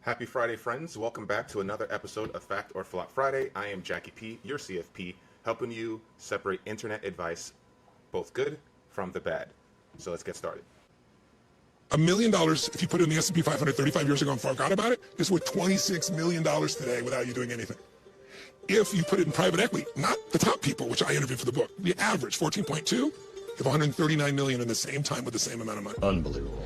Happy Friday, friends. Welcome back to another episode of Fact or Flop Friday. I am Jackie P, your CFP, helping you separate internet advice, both good from the bad. So let's get started. $1,000,000, if you put it in the S&P 500 35 years ago and forgot about it, is worth $26 million today without you doing anything. If you put it in private equity, not the top people, which I interviewed for the book, the average, 14.2, you have 139 million in the same time with the same amount of money. Unbelievable.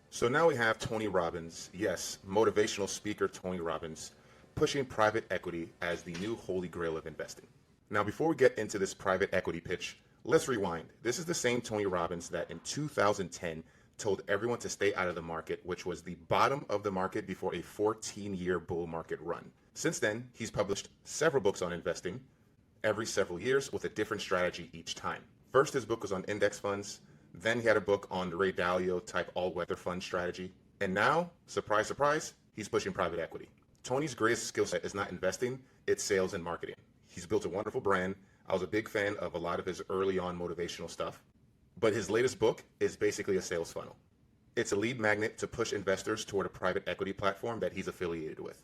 So now we have Tony Robbins, yes, motivational speaker Tony Robbins, pushing private equity as the new holy grail of investing. Now, before we get into this private equity pitch, let's rewind. This is the same Tony Robbins that in 2010 told everyone to stay out of the market, which was the bottom of the market before a 14-year bull market run. Since then, he's published several books on investing every several years with a different strategy each time. First, his book was on index funds. Then he had a book on the Ray Dalio type all-weather fund strategy. And now, surprise, surprise, he's pushing private equity. Tony's greatest skill set is not investing, it's sales and marketing. He's built a wonderful brand. I was a big fan of a lot of his early on motivational stuff. But his latest book is basically a sales funnel. It's a lead magnet to push investors toward a private equity platform that he's affiliated with.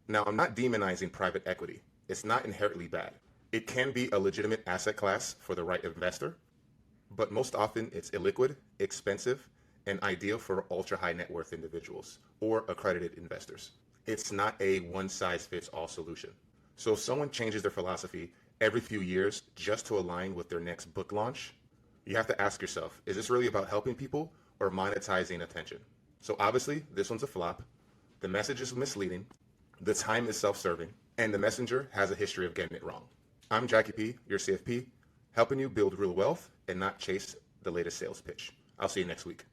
Now, I'm not demonizing private equity. It's not inherently bad. It can be a legitimate asset class for the right investor, but most often it's illiquid, expensive, and ideal for ultra-high net worth individuals or accredited investors. It's not a one-size-fits-all solution. So if someone changes their philosophy every few years just to align with their next book launch, you have to ask yourself, is this really about helping people or monetizing attention? So obviously, this one's a flop. The message is misleading. The time is self-serving. And the messenger has a history of getting it wrong. I'm Jackie P, your CFP, helping you build real wealth and not chase the latest sales pitch. I'll see you next week.